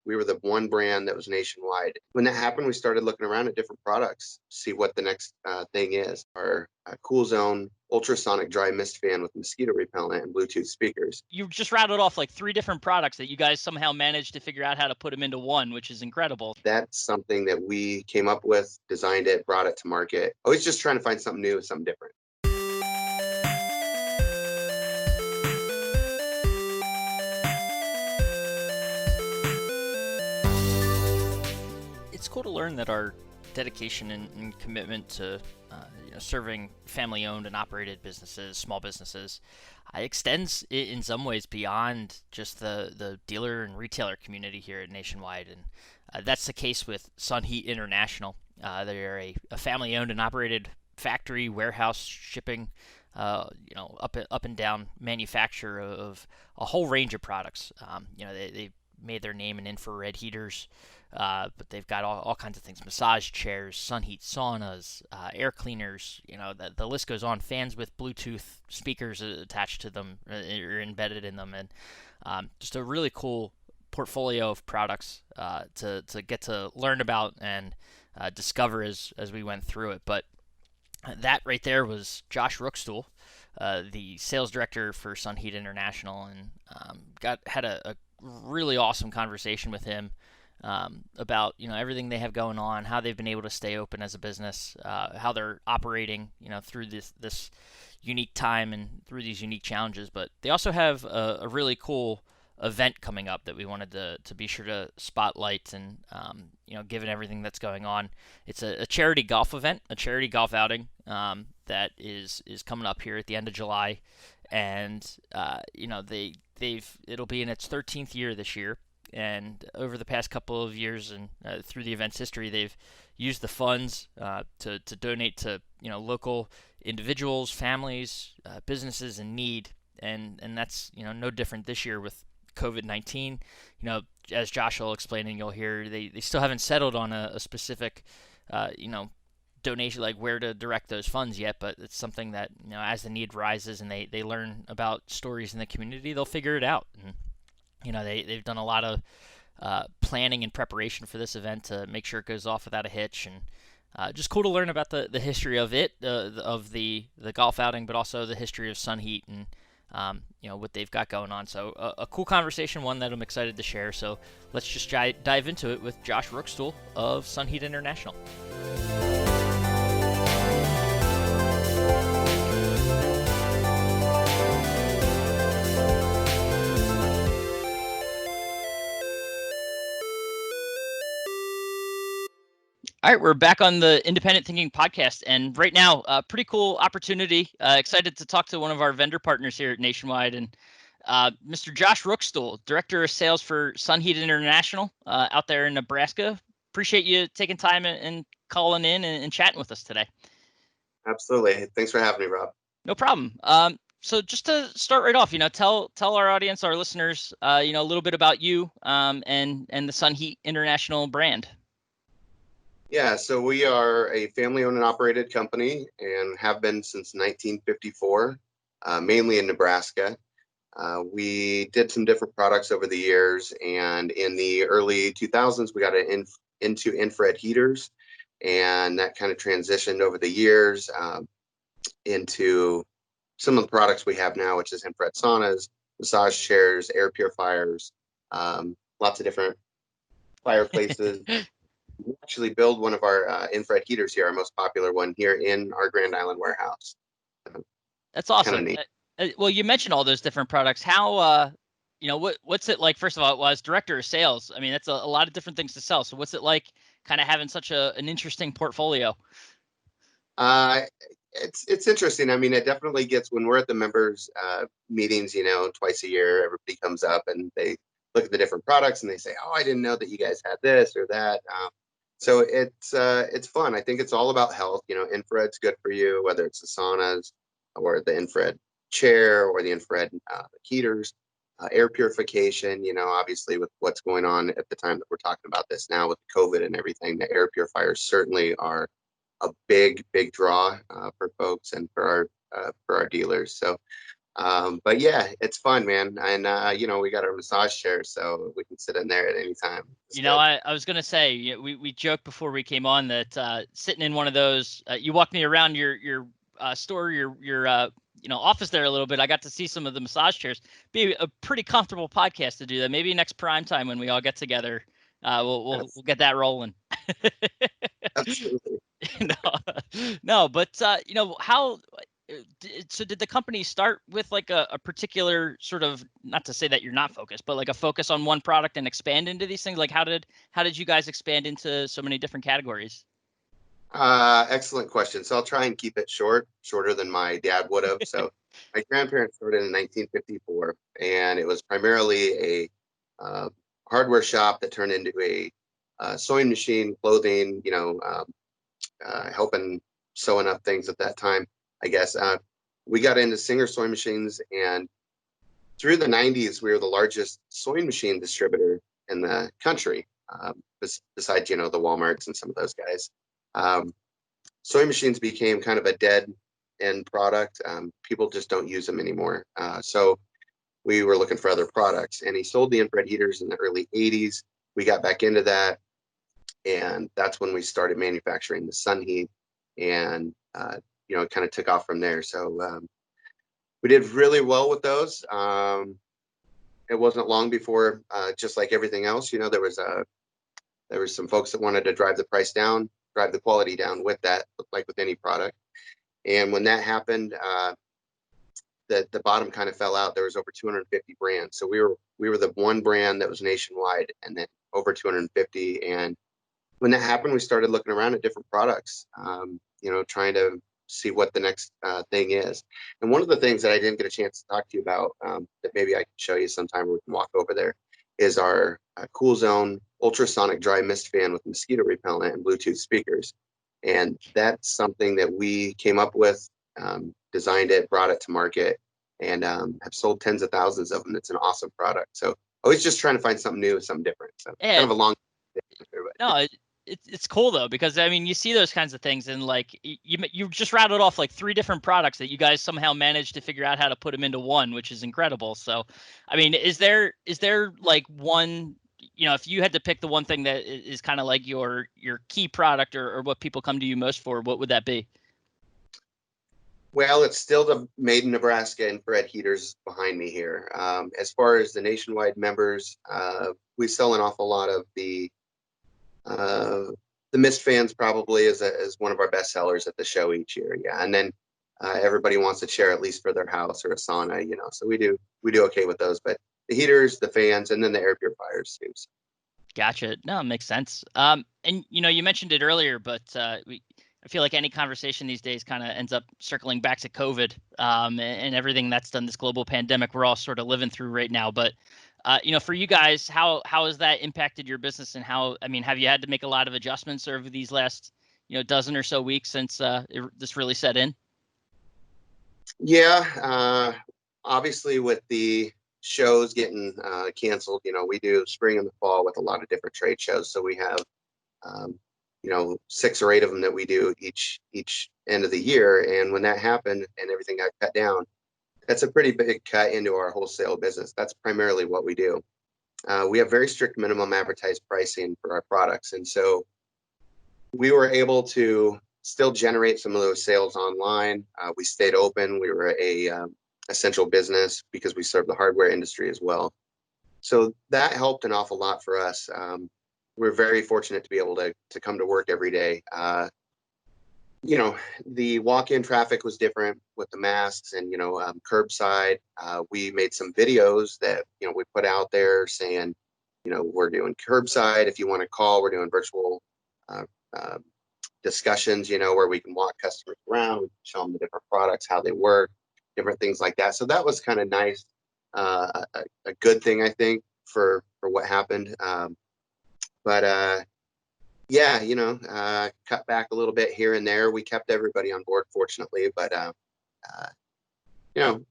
We were the one brand that was nationwide. When that happened, we started looking around at different products, see what the next thing is. Our Cool Zone ultrasonic dry mist fan with mosquito repellent and Bluetooth speakers. You just rattled off like 3 different products that you guys somehow managed to figure out how to put them into one, which is incredible. That's something that we came up with, designed it, brought it to market. Always just trying to find something new, something different. It's cool to learn that our dedication and commitment to serving family-owned and operated businesses, small businesses, extends in some ways beyond just the dealer and retailer community here at Nationwide, and that's the case with SUNHEAT International. They're a family-owned and operated factory, warehouse, shipping, up and down manufacturer of a whole range of products. They made their name in infrared heaters. But they've got all kinds of things: massage chairs, SUNHEAT saunas, air cleaners. The list goes on. Fans with Bluetooth speakers attached to them or embedded in them, and just a really cool portfolio of products to get to learn about and discover as we went through it. But that right there was Josh Rookstool, the sales director for SUNHEAT International, and had a really awesome conversation with him about everything they have going on, how they've been able to stay open as a business, how they're operating through this unique time and through these unique challenges. But they also have a really cool event coming up that we wanted to be sure to spotlight, and given everything that's going on, it's a charity golf event, a charity golf outing that is coming up here at the end of July, and it'll be in its 13th year this year. And over the past couple of years and through the event's history, they've used the funds to donate to local individuals, families, businesses in need, and that's no different this year with COVID-19. As Josh will explain and you'll hear, they still haven't settled on a specific donation, like where to direct those funds yet, but it's something that as the need rises and they learn about stories in the community, they'll figure it out. And they've done a lot of planning and preparation for this event to make sure it goes off without a hitch, and just cool to learn about the history of it, of the golf outing, but also the history of SUNHEAT and what they've got going on. So a cool conversation, one that I'm excited to share. So let's just dive into it with Josh Rookstool of SUNHEAT International. All right, we're back on the Independent Thinking podcast, and right now, pretty cool opportunity. Excited to talk to one of our vendor partners here at Nationwide, and Mr. Josh Rookstool, Director of Sales for SUNHEAT International out there in Nebraska. Appreciate you taking time and calling in and chatting with us today. Absolutely. Thanks for having me, Rob. No problem. So just to start right off, tell our audience, our listeners, a little bit about you and the SUNHEAT International brand. Yeah, so we are a family-owned and operated company and have been since 1954, mainly in Nebraska. We did some different products over the years, and in the early 2000s, we got into infrared heaters, and that kind of transitioned over the years into some of the products we have now, which is infrared saunas, massage chairs, air purifiers, lots of different fireplaces. We actually build one of our infrared heaters here, our most popular one here in our Grand Island warehouse. That's awesome. Well, you mentioned all those different products. How, what's it like? First of all, as director of sales, I mean, that's a lot of different things to sell. So what's it like kind of having such an interesting portfolio? It's interesting. I mean, it definitely gets, when we're at the members meetings, twice a year, everybody comes up and they look at the different products and they say, "Oh, I didn't know that you guys had this or that." So it's fun. I think it's all about health. Infrared's good for you, whether it's the saunas or the infrared chair or the infrared heaters, air purification. Obviously with what's going on at the time that we're talking about this now with COVID and everything, the air purifiers certainly are a big draw for folks and for our dealers. So But yeah, it's fun, man. And we got our massage chairs, so we can sit in there at any time. It's good. I was gonna say, we joked before we came on that sitting in one of those, you walked me around your store, your office there a little bit. I got to see some of the massage chairs. Be a pretty comfortable podcast to do that. Maybe next prime time when we all get together, we'll That's get that rolling. absolutely. No, but how so did the company start with like a particular sort of, not to say that you're not focused, but like a focus on one product and expand into these things? Like how did you guys expand into so many different categories? Excellent question. So I'll try and keep it shorter than my dad would have. So my grandparents started in 1954, and it was primarily a uh, hardware shop that turned into a sewing machine, clothing, helping sewing up things at that time, I guess. We got into Singer sewing machines, and through the 90s, we were the largest sewing machine distributor in the country, besides, the Walmarts and some of those guys. Um, Sewing machines became kind of a dead end product. People just don't use them anymore. So we were looking for other products, and he sold the infrared heaters in the early 80s. We got back into that, and that's when we started manufacturing the SUNHEAT, and it kind of took off from there. So we did really well with those. It wasn't long before, just like everything else, there was some folks that wanted to drive the price down, drive the quality down with that, like with any product. And when that happened, the bottom kind of fell out. There was over 250 brands, so we were the one brand that was nationwide, and then over 250. And when that happened, we started looking around at different products, trying to see what the next thing is. And one of the things that I didn't get a chance to talk to you about, that maybe I can show you sometime, we can walk over there, is our Cool Zone ultrasonic dry mist fan with mosquito repellent and Bluetooth speakers. And that's something that we came up with, designed it, brought it to market, and have sold tens of thousands of them. It's an awesome product. So always just trying to find something new, something different. So kind Yeah, of a long. no, it's cool though, because I mean you see those kinds of things, and like you just rattled off like three different products that you guys somehow managed to figure out how to put them into one, which is incredible. So, I mean, is there like one, if you had to pick the one thing that is kind of like your key product, or what people come to you most for, what would that be? Well, it's still the made in Nebraska infrared heaters behind me here. As far as the nationwide members, we sell an awful lot of uh, the mist fans. Probably is one of our best sellers at the show each year. Yeah, and then everybody wants a chair at least for their house or a sauna. So we do okay with those. But the heaters, the fans, and then the air purifiers too. So, Gotcha. No, it makes sense. And you mentioned it earlier, but I feel like any conversation these days kind of ends up circling back to COVID, and everything that's done, this global pandemic we're all sort of living through right now. But for you guys, how has that impacted your business, and how, I mean, have you had to make a lot of adjustments over these last dozen or so weeks since this really set in? yeah, obviously with the shows getting canceled, we do spring and the fall with a lot of different trade shows. So we have um, 6 or 8 of them that we do each end of the year. And when that happened and everything got cut down, that's a pretty big cut into our wholesale business. That's primarily what we do. We have very strict minimum advertised pricing for our products, and so we were able to still generate some of those sales online. We stayed open. We were a essential business because we serve the hardware industry as well. So that helped an awful lot for us. We're very fortunate to be able to come to work every day. The walk-in traffic was different with the masks and, curbside. We made some videos that, we put out there saying, we're doing curbside. If you want to call, we're doing virtual uh, uh, discussions, where we can walk customers around, we can show them the different products, how they work, different things like that. So that was kind of nice. A good thing, I think, for what happened. But yeah, cut back a little bit here and there. We kept everybody on board, fortunately, but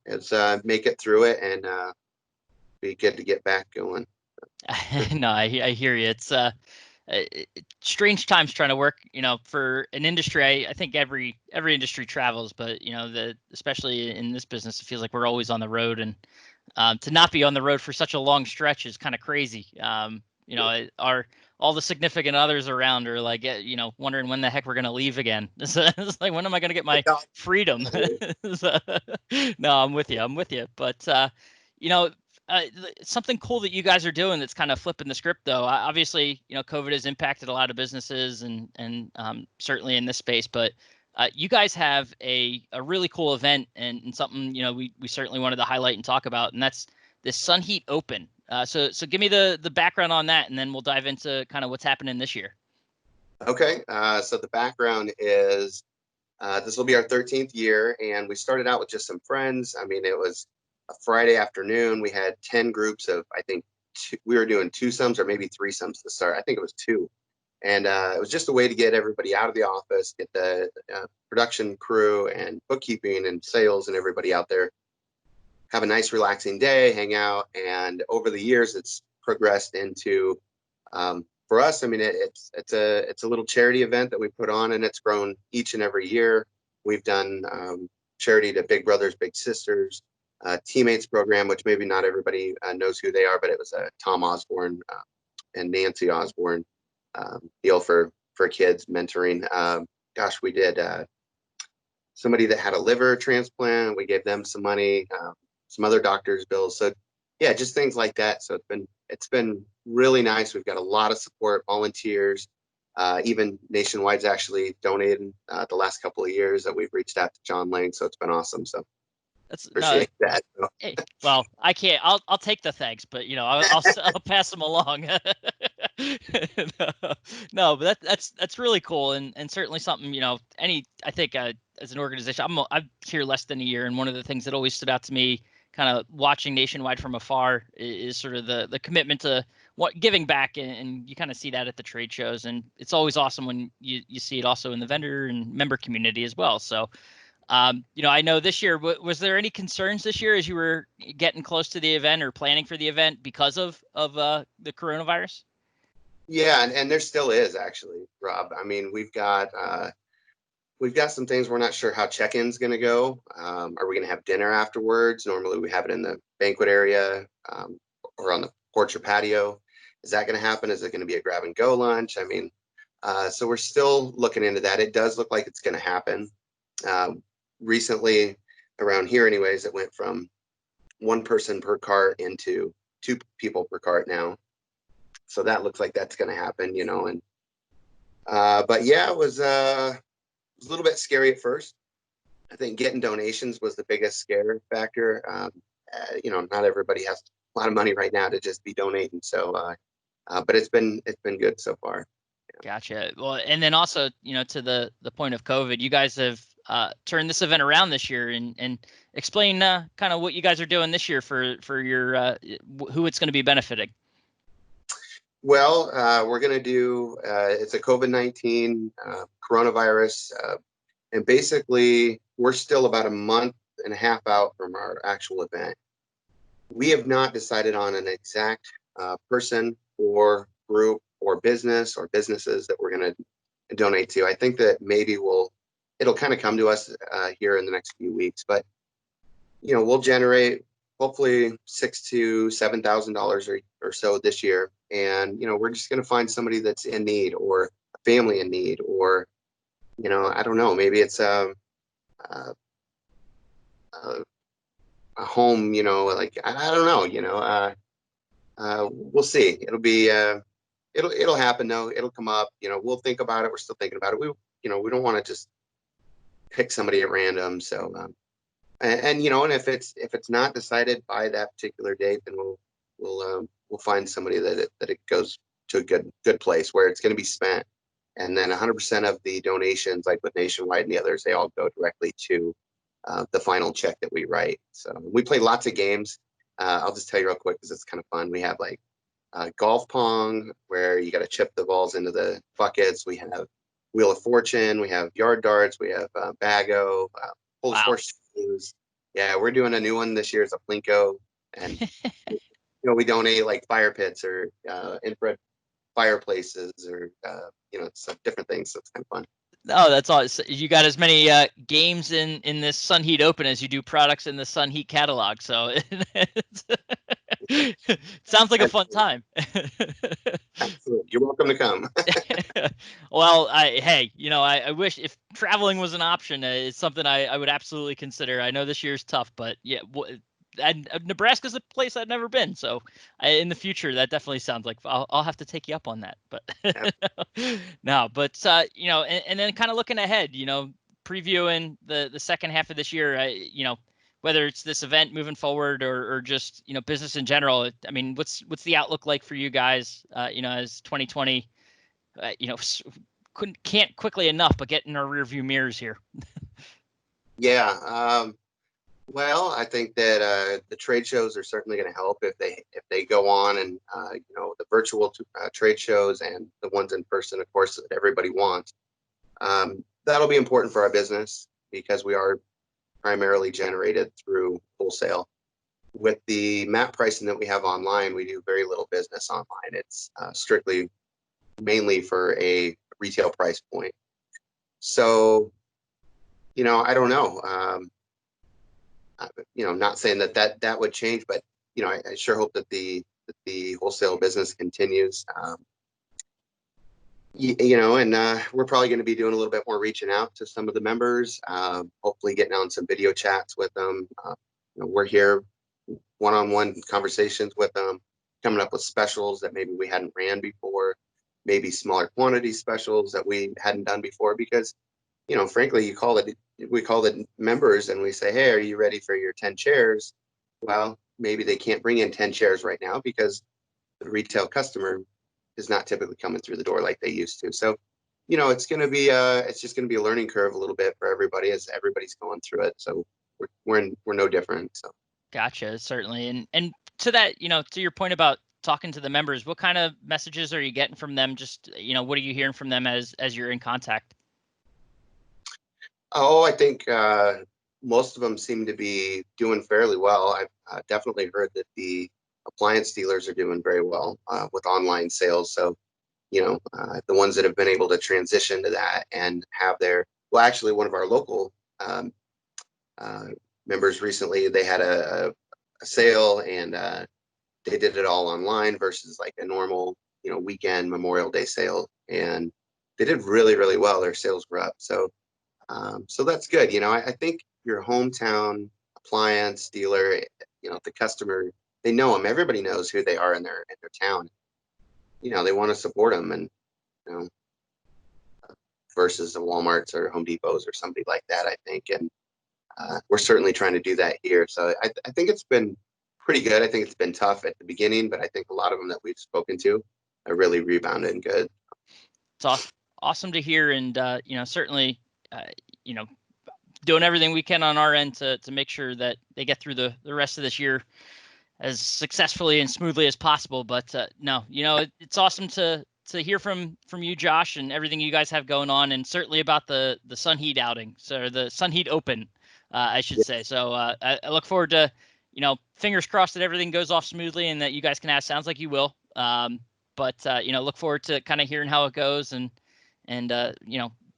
it's make it through it and be good to get back going. No, I hear you. It's strange times trying to work, for an industry. I think every industry travels, but especially in this business, it feels like we're always on the road, and to not be on the road for such a long stretch is kind of crazy. Our all the significant others around are like, wondering when the heck we're gonna leave again. It's like, when am I gonna get my freedom? So, no, I'm with you. I'm with you. But you know, something cool that you guys are doing that's kind of flipping the script, though. Obviously, COVID has impacted a lot of businesses, and certainly in this space. But you guys have a really cool event, and something we certainly wanted to highlight and talk about, and that's this SUNHEAT Open. So give me the background on that, and then we'll dive into kind of what's happening this year. Okay, so the background is this will be our 13th year, and we started out with just some friends. I mean, it was a Friday afternoon. We had 10 groups of, I think, we were doing two-sums or maybe three-sums to start. I think it was two. And it was just a way to get everybody out of the office, get the production crew and bookkeeping and sales and everybody out there, have a nice relaxing day, hang out. And over the years, it's progressed into, for us, I mean, it's a little charity event that we put on, and it's grown each and every year. We've done charity to Big Brothers Big Sisters, teammates program, which maybe not everybody knows who they are, but it was a Tom Osborne and Nancy Osborne deal for kids mentoring. Gosh, we did somebody that had a liver transplant. We gave them some money, some other doctors' bills. So yeah, just things like that. So it's been really nice. We've got a lot of support, volunteers. Even Nationwide's actually donated the last couple of years that we've reached out to John Lang. So it's been awesome. So That's no. appreciate that. So, Hey, well, I can't. I'll take the thanks, but I'll pass them along. No, but that's really cool, and certainly something, I think, as an organization, I'm here less than a year, and one of the things that always stood out to me, kind of watching Nationwide from afar, is sort of the commitment to what giving back, and you kind of see that at the trade shows, and it's always awesome when you see it also in the vendor and member community as well. So I know this year, was there any concerns this year as you were getting close to the event or planning for the event because of the coronavirus? yeah, and there still is actually, Rob. I mean, we've got some things we're not sure how check-in's going to go. Are we going to have dinner afterwards? Normally we have it in the banquet area or on the porch or patio. Is that going to happen? Is it going to be a grab and go lunch? I mean, so we're still looking into that. It does look like it's going to happen. Recently, around here anyways, it went from one person per cart into two people per cart now. So that looks like that's going to happen, and but yeah, it was a little bit scary at first. I think getting donations was the biggest scare factor. Not everybody has a lot of money right now to just be donating. So, but it's been good so far. Gotcha. Well, and then also, to the point of COVID, you guys have turned this event around this year, and explain kind of what you guys are doing this year for your who it's going to be benefiting. Well, we're going to do it's a COVID-19 coronavirus, and basically we're still about a month and a half out from our actual event. We have not decided on an exact person or group or business or businesses that we're going to donate to. I think that maybe it'll kind of come to us here in the next few weeks, but we'll generate hopefully $6,000 to $7,000 or so this year, and we're just going to find somebody that's in need, or a family in need, or I don't know, maybe it's a, a home, like I don't know, we'll see. It'll happen though. It'll come up. We'll think about it. We're still thinking about it. We don't want to just pick somebody at random. So, and if it's not decided by that particular date, then we'll find somebody that it goes to a good place where it's going to be spent. And then 100% of the donations, like with Nationwide and the others, they all go directly to the final check that we write. So we play lots of games. I'll just tell you real quick because it's kind of fun. We have like golf pong, where you got to chip the balls into the buckets. We have Wheel of Fortune. We have yard darts. We have Bago, Polish Wow. horseshoes. Yeah, we're doing a new one this year. It's a Plinko, and we donate like fire pits or infrared fireplaces or some different things. So it's kind of fun. Oh, that's all. You got as many games in this SUNHEAT Open as you do products in the SUNHEAT catalog. So it sounds like a fun Absolutely. time. Absolutely. You're welcome to come. Well, hey, I wish if traveling was an option, it's something I would absolutely consider. I know this year's tough, but yeah, and Nebraska's a place I've never been, so in the future that definitely sounds like I'll have to take you up on that. But no, but and then kind of looking ahead, previewing the second half of this year, whether it's this event moving forward or just business in general. I mean, what's the outlook like for you guys? As 2020, can't quickly enough, but get in our rearview mirrors here. Yeah. Well, I think that the trade shows are certainly going to help if they go on, and the virtual trade shows and the ones in person, of course, that everybody wants. That'll be important for our business because we are primarily generated through wholesale. With the map pricing that we have online, we do very little business online. It's strictly mainly for a retail price point. So, I don't know. Not saying that would change, but I sure hope that the wholesale business continues. And we're probably going to be doing a little bit more reaching out to some of the members, hopefully getting on some video chats with them. We're here one-on-one conversations with them, coming up with specials that maybe we hadn't ran before, maybe smaller quantity specials that we hadn't done before, because frankly, we call it members and we say, hey, are you ready for your 10 chairs? Well, maybe they can't bring in 10 chairs right now because the retail customer is not typically coming through the door like they used to. So, it's going to be it's just going to be a learning curve a little bit for everybody as everybody's going through it. So we're no different. So. Gotcha, certainly. And to that, to your point about talking to the members, what kind of messages are you getting from them? Just, what are you hearing from them as you're in contact? Oh, I think most of them seem to be doing fairly well. I've definitely heard that the appliance dealers are doing very well with online sales. So, the ones that have been able to transition to that and have actually, one of our local uh, members recently, they had a sale, and they did it all online versus like a normal, weekend Memorial Day sale. And they did really, really well. Their sales were up. So that's good. I think your hometown appliance dealer, the customer, they know them. Everybody knows who they are in their town. They want to support them, and you know, versus the Walmarts or Home Depots or somebody like that, I think. And we're certainly trying to do that here. So I think it's been pretty good. I think it's been tough at the beginning, but I think a lot of them that we've spoken to are really rebounded and good. It's awesome to hear, and certainly, uh, you know, doing everything we can on our end to make sure that they get through the rest of this year as successfully and smoothly as possible. But no, it's awesome to hear from you, Josh, and everything you guys have going on, and certainly about the SUNHEAT outing, so the SUNHEAT Open, I should say. So I look forward to, fingers crossed that everything goes off smoothly and that you guys can have. Sounds like you will. But look forward to kind of hearing how it goes, and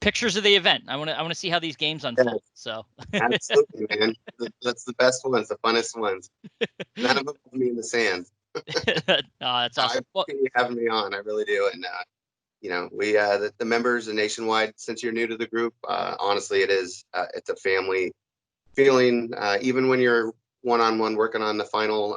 pictures of the event. I want to see how these games unfold. So Absolutely, man. That's the best ones, the funnest ones. None of them have me in the sand. oh, that's I awesome. Well, appreciate you having me on. I really do. And we the members are nationwide. Since you're new to the group, honestly, it's a family feeling. Even when you're one-on-one working on the final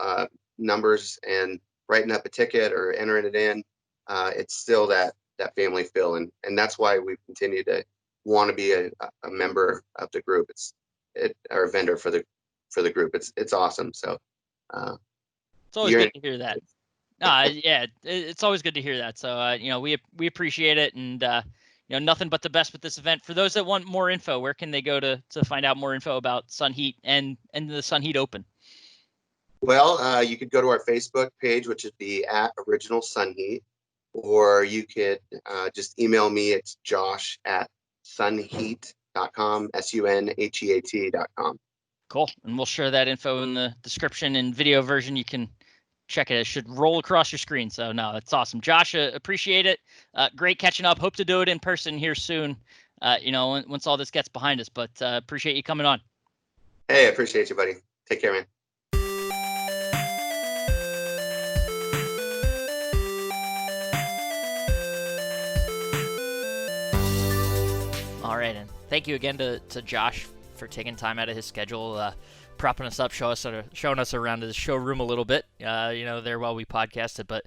numbers and writing up a ticket or entering it in, it's still that family feel, and that's why we continue to want to be a member of the group. Or a vendor for the group. It's awesome. So it's always good to hear that. Yeah, it's always good to hear that. So we appreciate it, and nothing but the best with this event. For those that want more info, where can they go to find out more info about SUNHEAT and the SUNHEAT Open? Well, you could go to our Facebook page, which is the @Original SUNHEAT, or you could just email me. It's josh@sunheat.com, sunheat.com. Cool, and we'll share that info in the description and video version. You can check it. It should roll across your screen. So no, that's awesome. Josh, appreciate it. Great catching up. Hope to do it in person here soon. Once all this gets behind us. But appreciate you coming on. Hey, I appreciate you, buddy. Take care, man. All right, and thank you again to Josh for taking time out of his schedule, propping us up, showing us around the showroom a little bit, there while we podcasted. But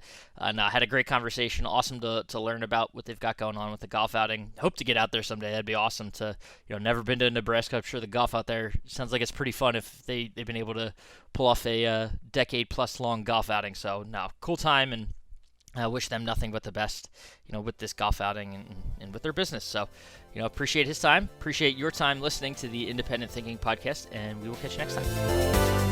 no, I had a great conversation. Awesome to learn about what they've got going on with the golf outing. Hope to get out there someday. That'd be awesome to, never been to Nebraska. I'm sure the golf out there sounds like it's pretty fun if they've been able to pull off a decade-plus long golf outing. So, no, cool time, and I wish them nothing but the best, with this golf outing and with their business. So, appreciate his time. Appreciate your time listening to the Independent Thinking Podcast, and we will catch you next time.